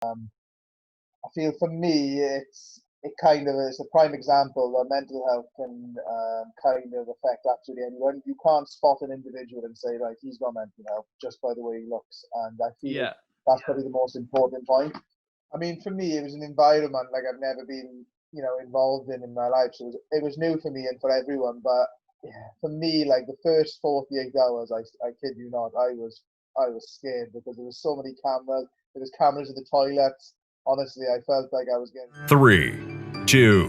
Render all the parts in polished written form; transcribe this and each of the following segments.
I feel for me, it kind of is a prime example that mental health can kind of affect absolutely anyone. You can't spot an individual and say, right, he's got mental health just by the way he looks. And I feel Yeah. that's probably the most important point. I mean, for me, it was an environment like I've never been, involved in my life. So it was new for me and for everyone. But yeah, for me, like the first 48 hours, I kid you not, I was scared because there was so many cameras. There was cameras in the toilets. Honestly, I felt like I was getting 3, 2,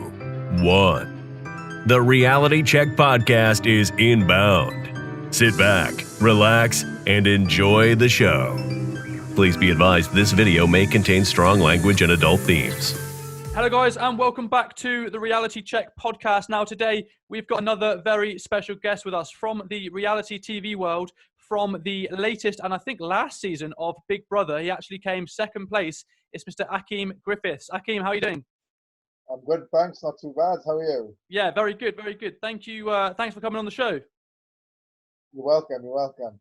1. The Reality Check podcast is inbound. Sit back, relax, and enjoy the show. Please be advised this video may contain strong language and adult themes. Hello guys, and welcome back to the Reality Check podcast. Now today we've got another very special guest with us from the reality TV world, from the latest and I think last season of Big Brother. He actually came second place. It's Mr. Akeem Griffiths. Akeem, how are you doing? I'm good, thanks. Not too bad. How are you? Yeah, very good, very good. Thank you. Thanks for coming on the show. You're welcome. You're welcome.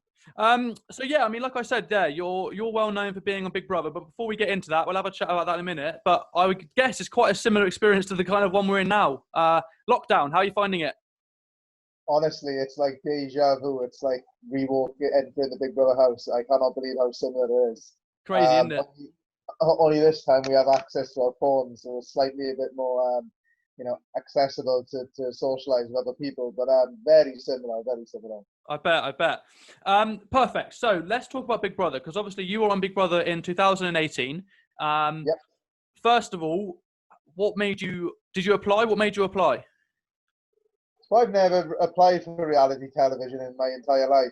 So yeah, I mean, like I said there, you're well known for being on Big Brother, but before we get into that, we'll have a chat about that in a minute. But I would guess it's quite a similar experience to the kind of one we're in now. Lockdown, how are you finding it? Honestly, it's like deja vu. It's like entering the Big Brother house. I cannot believe how similar it is. Crazy, isn't it? Only this time we have access to our phones, so it's slightly a bit more, accessible to socialize with other people. But very similar, very similar. I bet. Perfect. So let's talk about Big Brother, because obviously you were on Big Brother in 2018. Yep. First of all, did you apply? What made you apply? So I've never applied for reality television in my entire life.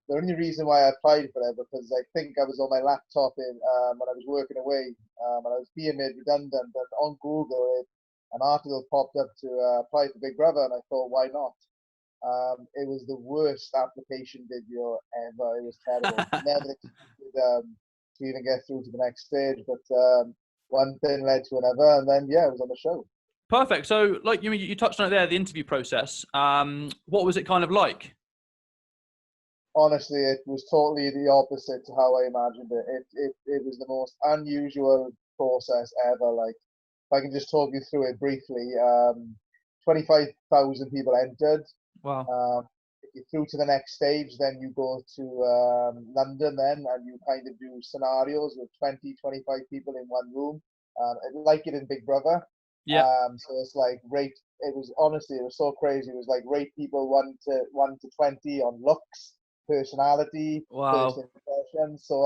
The only reason why I applied for it because I think I was on my laptop when I was working away and I was being made redundant. And on Google, an article popped up to apply for Big Brother, and I thought, why not? It was the worst application video ever. It was terrible. Never expected to even get through to the next stage, but one thing led to another, and then I was on the show. Perfect. So, like you touched on it there, the interview process. What was it kind of like? Honestly, it was totally the opposite to how I imagined it. It was the most unusual process ever. Like, if I can just talk you through it briefly, 25,000 people entered. Wow. If you're through to the next stage, then you go to London then, and you kind of do scenarios with 20, 25 people in one room, like it in Big Brother. Yeah. So it's like rate. It was so crazy. It was like rate people 1 to 20 on looks, personality, Wow. first impression. So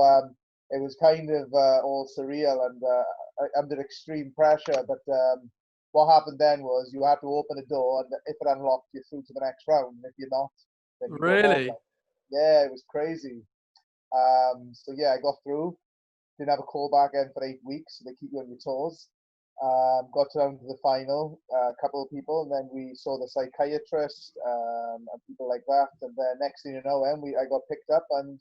it was kind of all surreal and under extreme pressure. But what happened then was you had to open a door, and if it unlocked, you're through to the next round. And if you're not, then you go home. Really? Yeah, it was crazy. So I got through. Didn't have a call back in for 8 weeks, so they keep you on your toes. Got down to the final, a couple of people, and then we saw the psychiatrist and people like that. And then next thing you know, I got picked up, and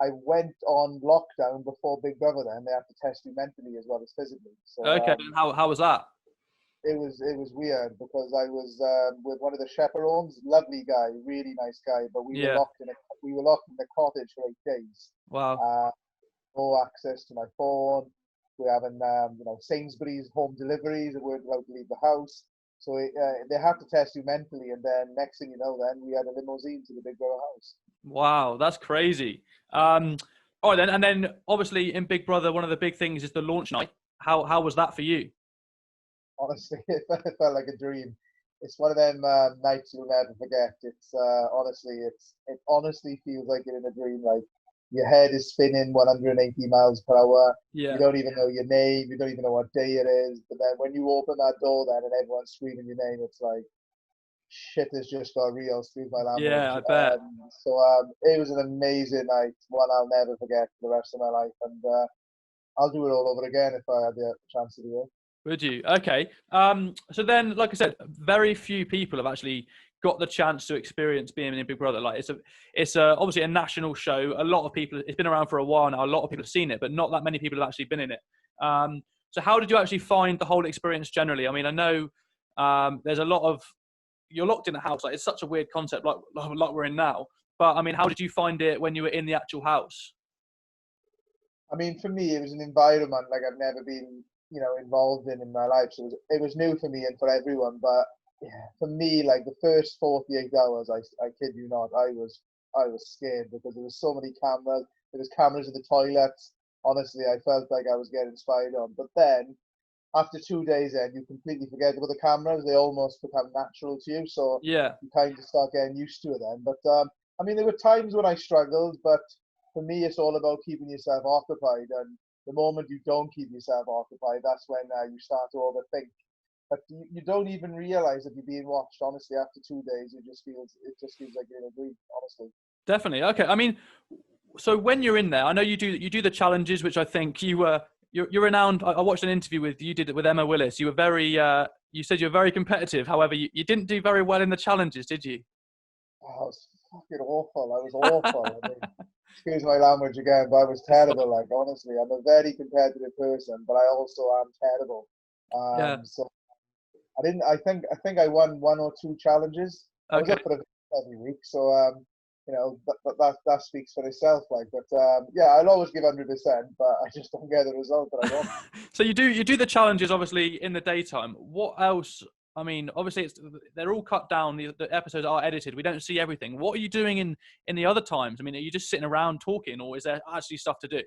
I went on lockdown before Big Brother. Then they have to test you mentally as well as physically. So Okay. How was that? it was weird because I was with one of the chaperones, lovely guy, really nice guy, but we were locked in the cottage for 8 days. Wow. No access to my phone. We're having Sainsbury's home deliveries. We weren't allowed to leave the house. So they have to test you mentally, and then next thing you know, then we had a limousine to the Big Brother house. Wow, that's crazy. All right then, and then obviously in Big Brother, one of the big things is the launch night. How was that for you? Honestly, it felt like a dream. It's one of them nights you'll never forget. It's it honestly feels like you're in a dream. Like your head is spinning 180 miles per hour. Yeah. You don't even know your name. You don't even know what day it is. But then when you open that door, then and everyone's screaming your name, it's like shit has just got real. Excuse my language. Yeah, I bet. It was an amazing night, one I'll never forget for the rest of my life, and I'll do it all over again if I had the chance to do it. Would you? Okay. So then, like I said, very few people have actually got the chance to experience being in Big Brother. Like it's obviously a national show. A lot of people, it's been around for a while now. A lot of people have seen it, but not that many people have actually been in it. So how did you actually find the whole experience generally? I mean, I know there's a lot of, you're locked in a house. Like it's such a weird concept, like we're in now. But I mean, how did you find it when you were in the actual house? I mean, for me, it was an environment like I've never been, involved in my life. So it was new for me and for everyone. But yeah, for me, like the first 48 hours, I kid you not, I was scared because there was so many cameras. There was cameras in the toilets. Honestly, I felt like I was getting spied on. But then after 2 days in, you completely forget about the cameras. They almost become natural to you. So Yeah, you kind of start getting used to it then. But I mean, there were times when I struggled, but for me, it's all about keeping yourself occupied. And the moment you don't keep yourself occupied, that's when you start to overthink. But you don't even realize that you're being watched. Honestly, after 2 days, it just feels like you're in a dream. Honestly. definitely. Okay, I mean, so when you're in there, I know you do the challenges, which I think you're renowned. I watched an interview with you did it with Emma Willis. You were very you said you were very competitive. However, you didn't do very well in the challenges, did you? Oh, I was fucking awful. I was awful. I mean, excuse my language again, but I was terrible. Like honestly, I'm a very competitive person, but I also am terrible. Yeah. So I didn't. I think I won one or two challenges. I was Okay. up for it every week, so that speaks for itself. Like, but yeah, I'll always give 100%, but I just don't get the result that I want. So you do the challenges obviously in the daytime. What else? I mean, obviously they're all cut down. The episodes are edited. We don't see everything. What are you doing in the other times? I mean, are you just sitting around talking, or is there actually stuff to do?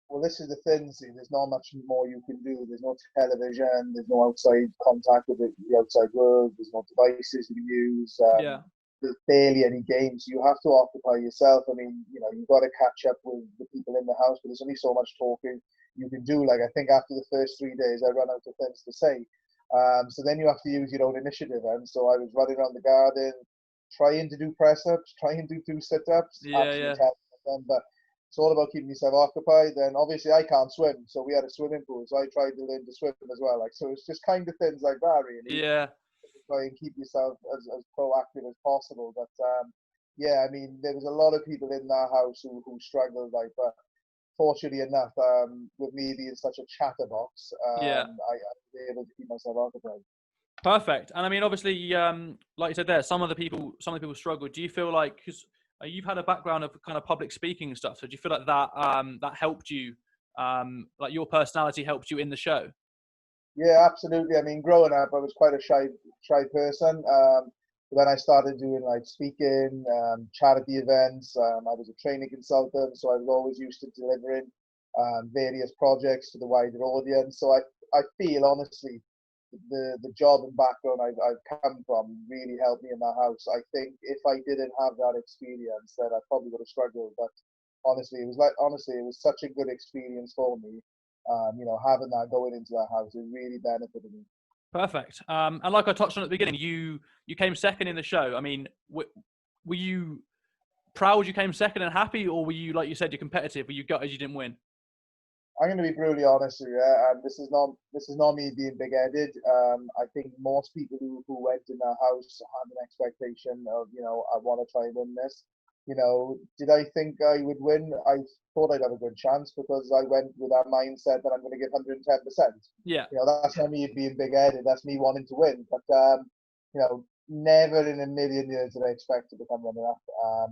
Well, this is the thing. See, there's not much more you can do. There's no television. There's no outside contact with the outside world. There's no devices you can use. Yeah. There's barely any games. You have to occupy yourself. I mean, you've got to catch up with the people in the house, but there's only so much talking you can do. Like, I think after the first 3 days, I ran out of things to say. So then you have to use your own initiative. And so I was running around the garden, trying to do press ups, trying to do sit ups, Yeah. absolutely Yeah. terrible at them. But it's all about keeping yourself occupied. Then obviously I can't swim, so we had a swimming pool. So I tried to learn to swim as well. Like, so it's just kind of things like that, really. Yeah. Try and keep yourself as proactive as possible. But yeah, I mean, there was a lot of people in that house who struggled. Like, but fortunately enough, with me being such a chatterbox, Yeah. I was able to keep myself occupied. Perfect. And I mean, obviously, like you said there, some of the people struggle. Do you feel like, because you've had a background of kind of public speaking and stuff, so do you feel like that helped you, like your personality helped you in the show? Yeah, absolutely. I mean, growing up, I was quite a shy person. But then I started doing like speaking, charity events. I was a training consultant, so I was always used to delivering various projects to the wider audience. So I feel honestly, the job and background I've come from really helped me in that house. I think if I didn't have that experience, then I probably would have struggled. But honestly, it was such a good experience for me. Having that going into that house, it really benefited me. Perfect. And like I touched on at the beginning, you came second in the show. I mean, were you proud you came second and happy, or were you, like you said, you're competitive? Were you gutted you didn't win? I'm going to be brutally honest with you, and this is not me being big-headed. I think most people who went in that house had an expectation of, I want to try and win this. Did I think I would win? I thought I'd have a good chance because I went with that mindset that I'm going to give 110%. Yeah. That's not me being big-headed. That's me wanting to win. But never in a million years did I expect to become runner-up.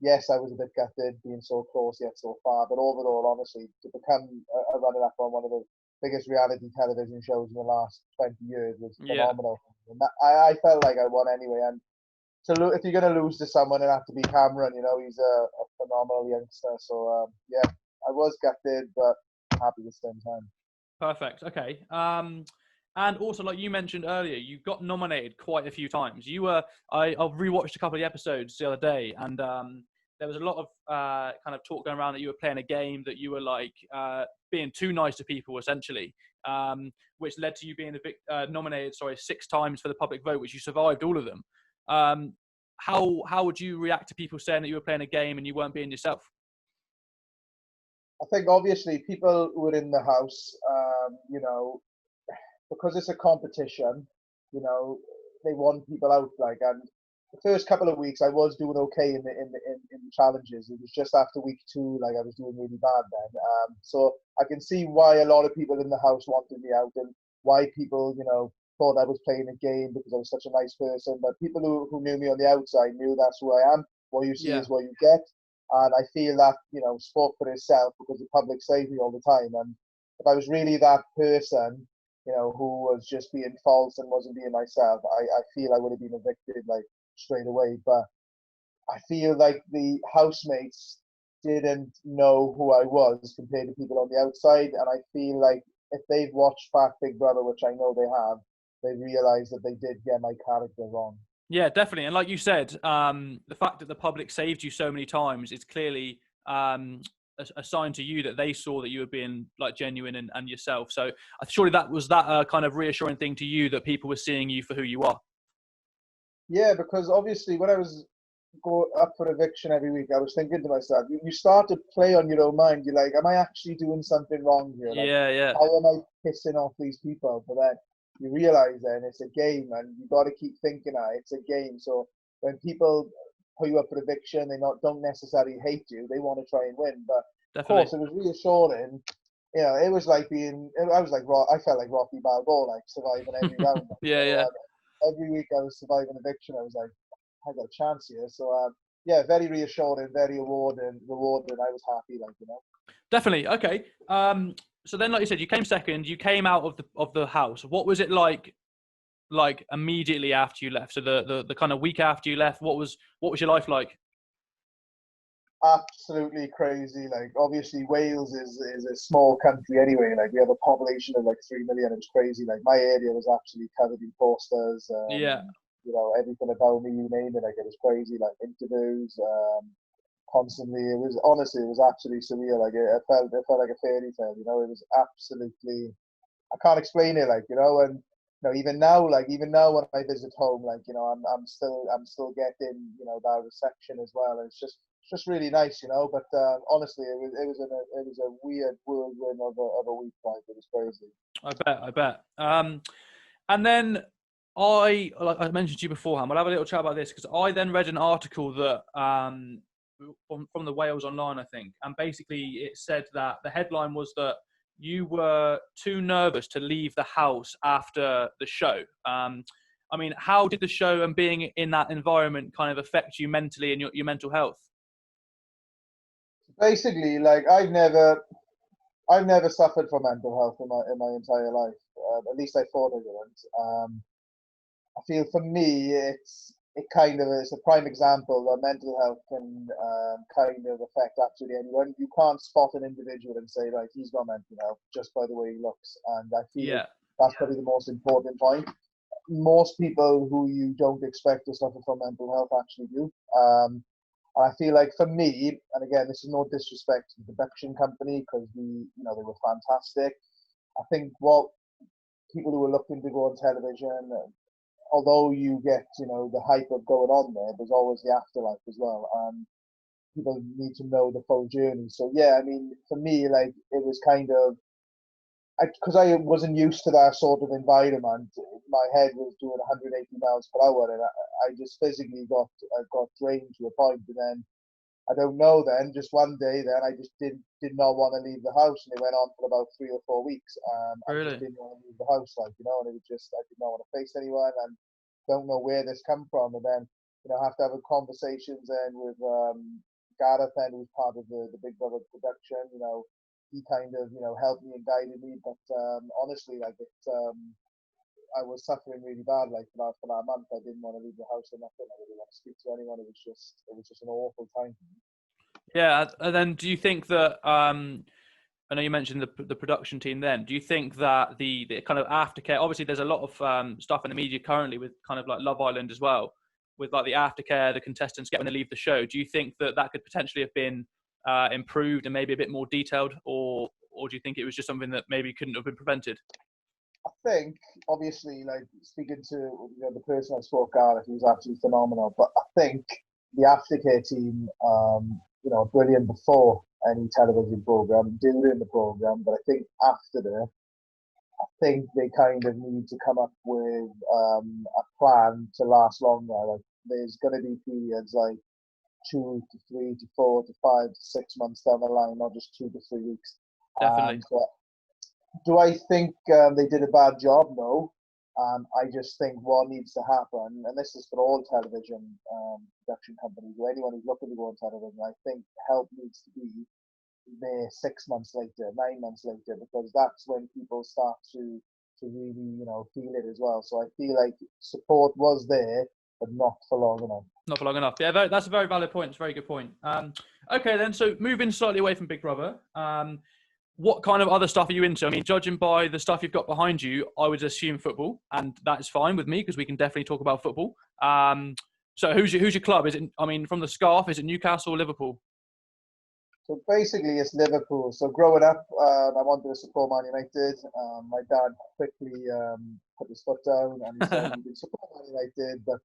Yes, I was a bit gutted being so close yet so far, but overall, honestly, to become a runner-up on one of the biggest reality television shows in the last 20 years was Yeah. phenomenal. And I felt like I won anyway. And so if you're going to lose to someone, it'd have to be Cameron. He's a phenomenal youngster. So yeah, I was gutted, but happy at the same time. Perfect. Okay. And also, like you mentioned earlier, you got nominated quite a few times. I rewatched a couple of the episodes the other day, and there was a lot of kind of talk going around that you were playing a game, that you were like being too nice to people, essentially, which led to you being nominated, 6 times for the public vote, which you survived all of them. How would you react to people saying that you were playing a game and you weren't being yourself? I think obviously people who are in the house, because it's a competition, they want people out. Like, and the first couple of weeks, I was doing okay in the challenges. It was just after week 2, like I was doing really bad then. So I can see why a lot of people in the house wanted me out, and why people, thought I was playing a game because I was such a nice person. But people who knew me on the outside knew that's who I am. What you see Yeah. is what you get. And I feel that, spoke for itself because the public saved me all the time. And if I was really that person, who was just being false and wasn't being myself, I feel I would have been evicted like straight away. But I feel like the housemates didn't know who I was compared to people on the outside. And I feel like if they've watched Fat Big Brother, which I know they have, they realised that they did get my character wrong. Yeah, definitely. And like you said, the fact that the public saved you so many times is clearly a sign to you that they saw that you were being like genuine and yourself. So surely that was that kind of reassuring thing to you that people were seeing you for who you are. Yeah, because obviously when I was go up for eviction every week, I was thinking to myself, you start to play on your own mind. You're like, am I actually doing something wrong here? Like, Yeah. how am I pissing off these people? But then you realise then it's a game, and you got to keep thinking that it's a game. So when people put you up for eviction, don't necessarily hate you. They want to try and win. But Definitely. of course, it was reassuring. It was like I felt like Rocky Balboa, like surviving every round. Yeah. Every week I was surviving eviction. I was like, I got a chance here. So very reassuring, very rewarding. I was happy, Definitely. Okay. So then, like you said, you came second. You came out of the house. What was it like immediately after you left? So the kind of week after you left, what was your life like? Absolutely crazy. Like, obviously Wales is a small country anyway. Like, we have a population of like 3 million. It's crazy. Like, my area was actually covered in posters. Yeah. Everything about me, you name it. Like, it was crazy. Like, interviews, constantly. It was absolutely surreal. Like, it felt like a fairy tale. It was absolutely. I can't explain it. Like, and even now when I visit home, like, I'm still getting that reception as well. And it's just really nice, But honestly, it was a weird whirlwind of a week. Like, it was crazy. I bet. And then like I mentioned to you beforehand, we'll have a little chat about this because I then read an article that from the Wales Online, I think, and basically it said that the headline was that you were too nervous to leave the house after the show. I mean, how did the show and being in that environment kind of affect you mentally and your mental health? Basically, like, I've never suffered from mental health in my entire life. At least I thought I didn't. I feel for me, it's a prime example that mental health can kind of affect absolutely anyone. You can't spot an individual and say, right, he's got mental health just by the way he looks. And I feel that's probably the most important point. Most people who you don't expect to suffer from mental health actually do. I feel like for me, and again, this is no disrespect to the production company because they were fantastic. I think what people who are looking to go on television, although you get, the hype of going on there's always the afterlife as well. And people need to know the full journey. So yeah, I mean, for me, like, it was kind of, because I wasn't used to that sort of environment, my head was doing 180 miles per hour, and I just physically got drained to a point. And then I don't know. Then just one day, then I just did not want to leave the house, and it went on for about 3 or 4 weeks. Really? I just didn't want to leave the house, and it was just I did not want to face anyone, and don't know where this come from. And then I have to have conversations then with Gareth, then who's part of the Big Brother production. He kind of helped me and guided me. But honestly, like, I was suffering really bad. Like, for that month, I didn't want to leave the house or nothing. I didn't want to speak to anyone. It was just an awful time. Yeah, and then do you think that I know you mentioned the production team then. Do you think that the kind of aftercare, obviously there's a lot of stuff in the media currently with kind of like Love Island as well, with like the aftercare, the contestants getting to leave the show. Do you think that could potentially have been improved and maybe a bit more detailed, or do you think it was just something that maybe couldn't have been prevented? I think, obviously, like, speaking to the person I spoke, Gareth, he was absolutely phenomenal. But I think the aftercare team, brilliant before any television program, during the program, but I think after it, I think they kind of need to come up with a plan to last longer. Like, there's going to be periods like 2 to 3 to 4 to 5 to 6 months down the line, not just 2 to 3 weeks. Definitely. But do I think they did a bad job? No. I just think what needs to happen, and this is for all television production companies or anyone who's looking to go on television, I think help needs to be there 6 months later, 9 months later, because that's when people start to really, feel it as well. So I feel like support was there, but not for long enough. Not for long enough. Yeah, that's a very valid point. It's a very good point. Okay, then. So moving slightly away from Big Brother, what kind of other stuff are you into? I mean, judging by the stuff you've got behind you, I would assume football, and that is fine with me because we can definitely talk about football. So who's your club? Is it? I mean, from the scarf, is it Newcastle or Liverpool? So basically, it's Liverpool. So growing up, I wanted to support Man United. My dad quickly put his foot down and he said, "You can support Man United, but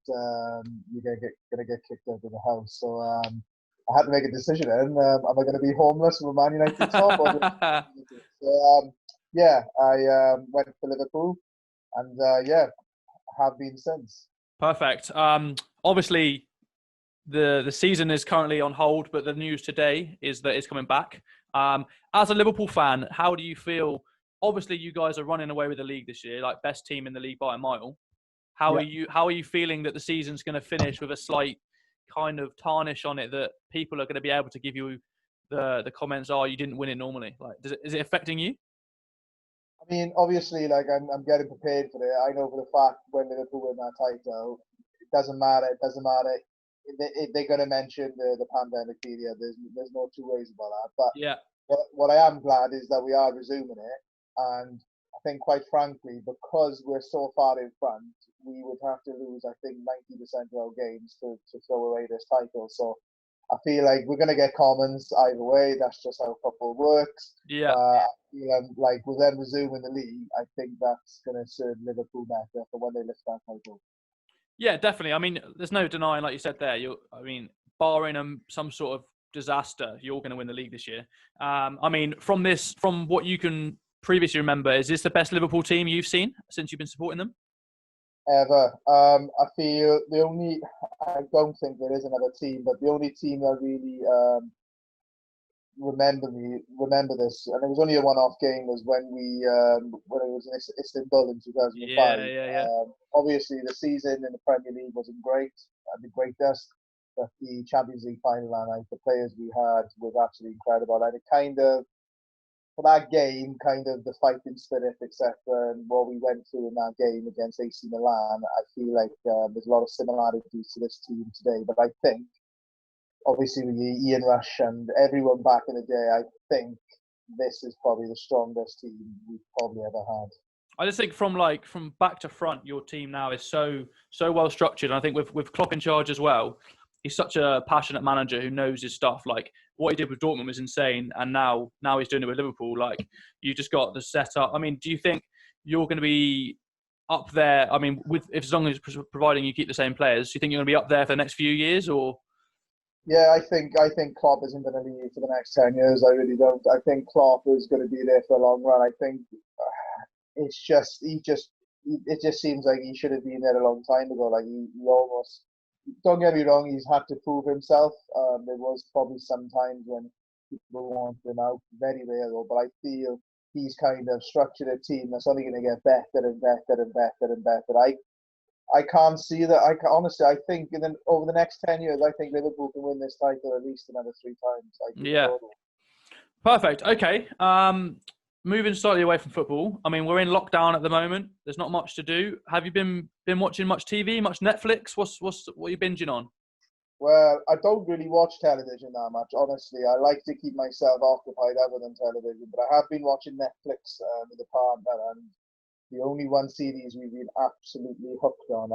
you're gonna get kicked out of the house." So I had to make a decision. And am I going to be homeless with a Man United top? So yeah, I went for Liverpool, and have been since. Perfect. Obviously, the season is currently on hold, but the news today is that it's coming back. As a Liverpool fan, how do you feel? Obviously, you guys are running away with the league this year, like best team in the league by a mile. How are you feeling that the season's going to finish with a slight kind of tarnish on it, that people are going to be able to give you the comments, "Oh, you didn't win it normally"? Like, is it affecting you? I mean, obviously, like I'm getting prepared for it. I know for the fact when Liverpool win that title, it doesn't matter. It doesn't matter. If they're going to mention the pandemic period, there's no two ways about that. But Yeah. what I am glad is that we are resuming it, and I think, quite frankly, because we're so far in front, we would have to lose, I think, 90% of our games to throw away this title. So I feel like we're going to get commons either way. That's just how football works. Yeah. I feel like with them resuming the league, I think that's going to serve Liverpool better for when they lift that title. Yeah, definitely. I mean, there's no denying, like you said there. Barring some sort of disaster, you're going to win the league this year. I mean, from what you can previously remember, is this the best Liverpool team you've seen since you've been supporting them? Ever. I feel I don't think there is another team, but the only team that really remember this, and it was only a one-off game, was when it was in Istanbul in 2005. Yeah. Obviously, the season in the Premier League wasn't great, the greatest, but the Champions League final and the players we had was absolutely incredible. And it kind of, for that game, kind of the fighting spirit, etc., and what we went through in that game against AC Milan, I feel like there's a lot of similarities to this team today. But I think, obviously, with Ian Rush and everyone back in the day, I think this is probably the strongest team we've probably ever had. I just think from back to front, your team now is so well structured. And I think with Klopp in charge as well, he's such a passionate manager who knows his stuff. Like, what he did with Dortmund was insane, and now he's doing it with Liverpool. Like, you just got the setup. I mean, do you think you're going to be up there? I mean, as long as providing you keep the same players, do you think you're going to be up there for the next few years, or? Yeah, I think Klopp isn't going to leave for the next 10 years. I really don't. I think Klopp is going to be there for a long run. I think it just seems like he should have been there a long time ago. Like he almost, don't get me wrong, he's had to prove himself. There was probably some times when people wanted him out, very rare though, but I feel he's kind of structured a team that's only going to get better and better and better and better. I can't see that. Honestly, I think over the next 10 years, I think Liverpool can win this title at least another 3 times. Yeah. Perfect. Okay. Moving slightly away from football. I mean, we're in lockdown at the moment. There's not much to do. Have you been watching much TV, much Netflix? What are you binging on? Well, I don't really watch television that much, honestly. I like to keep myself occupied other than television, but I have been watching Netflix with a partner, and the only one series we've been absolutely hooked on,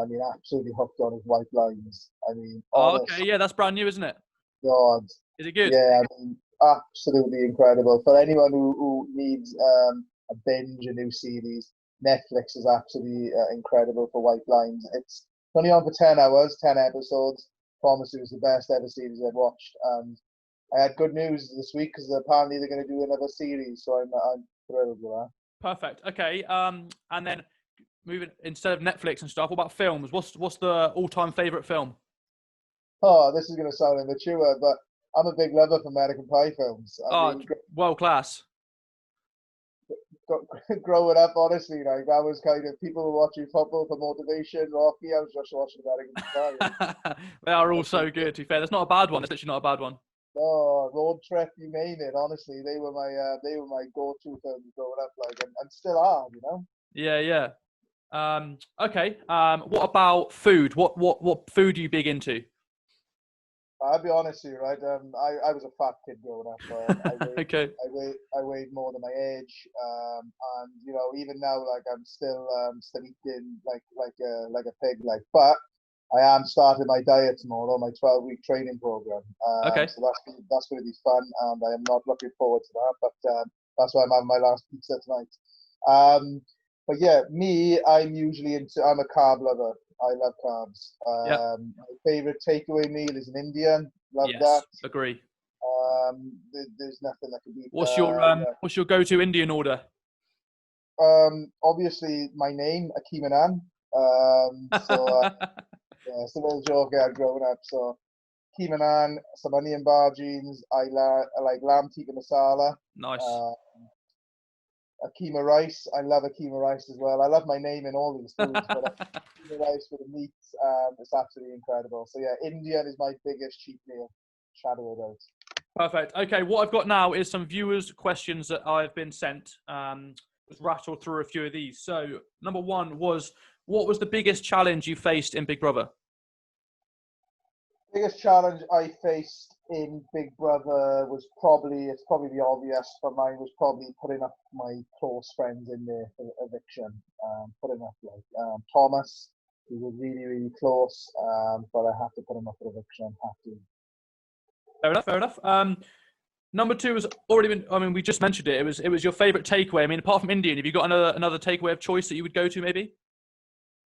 is White Lines. I mean, honestly, okay, yeah, that's brand new, isn't it? God. Is it good? Yeah, I mean, absolutely incredible. For anyone who needs a binge, a new series, Netflix is absolutely incredible for White Lines. It's only on for 10 hours, 10 episodes. Promise it was the best ever series I've watched. And I had good news this week because apparently they're going to do another series, so I'm thrilled with that. Perfect. Okay. And then moving, instead of Netflix and stuff, what about films? What's the all-time favorite film? Oh, this is going to sound immature, but I'm a big lover for American Pie films. World class. growing up, honestly, like I was kind of people were watching football for motivation. Rocky, I was just watching American Star. They are all so good, to be fair. That's not a bad one. It's literally not a bad one. Oh, road trip, you name it. Honestly, they were my go-to films growing up, like, and still are, you know. Yeah, yeah. Okay. What about food? What food are you big into? I'll be honest with you, right? I was a fat kid growing up. Okay. I weighed more than my age, and you know, even now, like I'm still eating like a pig, like. But I am starting my diet tomorrow, my 12-week training program. Okay. So that's going to be fun, and I am not looking forward to that. But that's why I'm having my last pizza tonight. But yeah, I'm a carb lover. I love carbs. Yeah. My favorite takeaway meal is an Indian. Love Yes. that. Agree. There's nothing that can beat. What's your go-to Indian order? Obviously my name, Akeem. Yeah, it's a little joke I had growing up. So Akeem, some onion bhajis. I like lamb tikka masala. Nice. Akima rice. I love Akima rice as well. I love my name in all these foods, but Akima rice with the meat, it's absolutely incredible. So yeah, Indian is my biggest cheat meal. Shadow it out. Perfect. Okay, what I've got now is some viewers' questions that I've been sent. Just rattle through a few of these. So number one was, what was the biggest challenge you faced in Big Brother? Biggest challenge I faced in Big Brother was probably the obvious, but mine was probably putting up my close friends in the eviction. Putting up like Thomas, he was really, really close, but I have to put him up for eviction. Have to. Fair enough. Number two has already been. I mean, we just mentioned it. It was your favourite takeaway. I mean, apart from Indian, have you got another takeaway of choice that you would go to, maybe?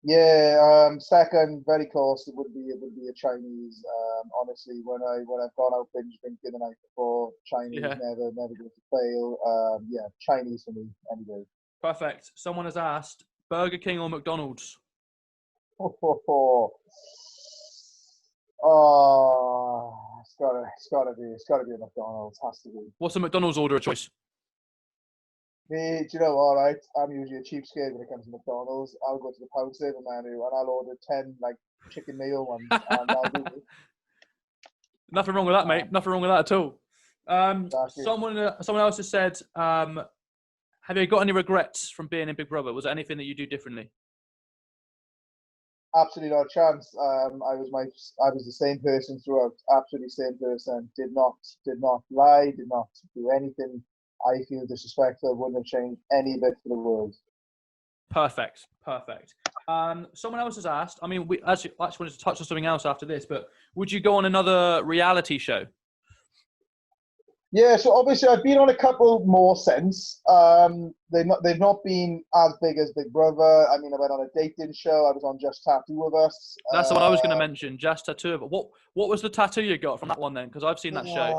Yeah, second, very close. It would be a Chinese. Honestly, when I've gone out binge drinking the night before, Chinese never going to fail. Yeah, Chinese for me anyway. Perfect. Someone has asked, Burger King or McDonald's? Oh, it's gotta be a McDonald's. Has to be. What's a McDonald's order of choice? Me, do you know, all right, I'm usually a cheapskate when it comes to McDonald's. I'll go to the pound saver menu and I'll order 10 like chicken meal ones, and I'll do it. Nothing wrong with that, mate. Nothing wrong with that at all. Exactly. Someone else has said, have you got any regrets from being in Big Brother? Was there anything that you do differently? Absolutely not a chance. I was the same person throughout. Absolutely same person. Did not lie. Did not do anything I feel disrespectful. Wouldn't have changed any bit for the world. Perfect. Someone else has asked. I mean, we actually wanted to touch on something else after this, but would you go on another reality show? Yeah, so obviously I've been on a couple more since. They've not been as big as Big Brother. I mean, I went on a dating show. I was on Just Tattoo with Us. That's what I was going to mention. Just Tattoo. But what was the tattoo you got from that one then? Because I've seen that show.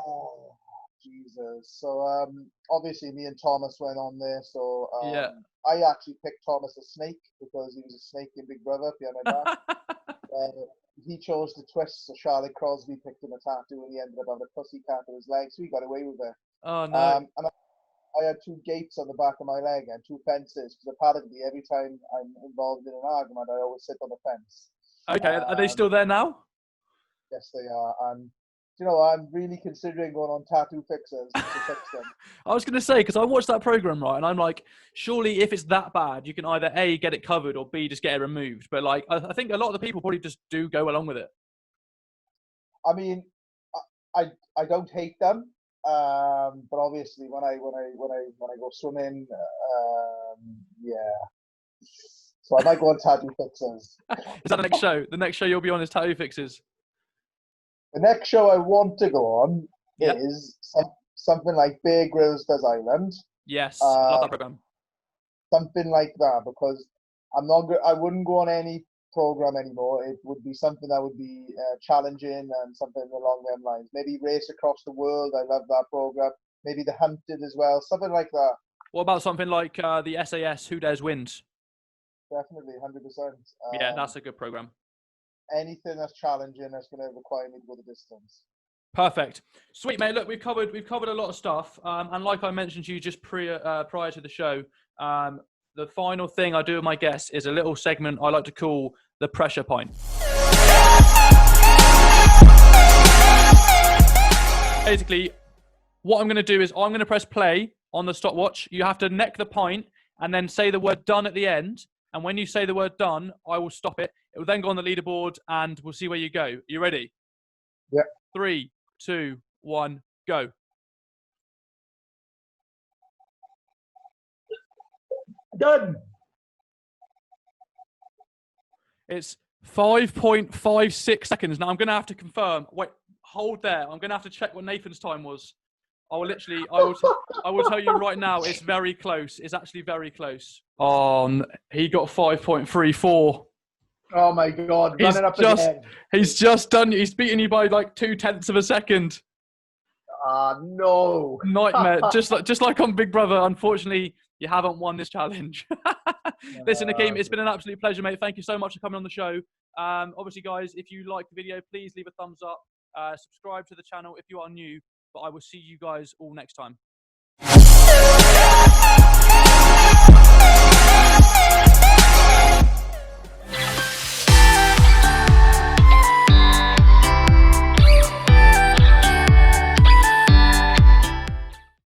Jesus. So obviously me and Thomas went on there. So yeah. I actually picked Thomas a snake because he was a snake in Big Brother behind my back. He chose to twist, so Charlotte Crosby picked him a tattoo, and he ended up having a pussycat on his leg, so he got away with it. Oh no! And I had 2 gates on the back of my leg and 2 fences, because apparently every time I'm involved in an argument, I always sit on the fence. Okay, are they still there now? Yes, they are. And you know, I'm really considering going on Tattoo Fixers to fix them. I was going to say, because I watched that program, right, and I'm like, surely if it's that bad, you can either A, get it covered, or B, just get it removed. But like, I think a lot of the people probably just do go along with it. I mean, I don't hate them, but obviously when I go swimming, yeah. So I might go on Tattoo Fixers. Is that the next show? The next show you'll be on is Tattoo Fixers. The next show I want to go on is something like Bear Grylls Does Island. Yes, I love that program. Something like that, because I wouldn't go on any program anymore. It would be something that would be challenging and something along them lines. Maybe Race Across the World. I love that program. Maybe The Hunted as well. Something like that. What about something like the SAS Who Dares Wins? Definitely, 100%. Yeah, that's a good program. Anything that's challenging that's going to require me to go the distance. Perfect. Sweet, mate. Look, we've covered a lot of stuff. And like I mentioned to you just prior to the show, the final thing I do with my guests is a little segment I like to call the pressure point. Basically, what I'm going to do is I'm going to press play on the stopwatch. You have to neck the point and then say the word done at the end. And when you say the word done, I will stop it. It will then go on the leaderboard and we'll see where you go. You ready? Yeah. 3, 2, 1, go. Done. It's 5.56 seconds. Now I'm going to have to confirm. Wait, hold there. I'm going to have to check what Nathan's time was. I will tell you right now, it's very close. It's actually very close. He got 5.34. Oh my God! Running up again. He's just done. He's beaten you by like 0.2 of a second. No. Nightmare. just like on Big Brother. Unfortunately, you haven't won this challenge. Listen, Akeem, it's been an absolute pleasure, mate. Thank you so much for coming on the show. Obviously, guys, if you like the video, please leave a thumbs up. Subscribe to the channel if you are new. But I will see you guys all next time.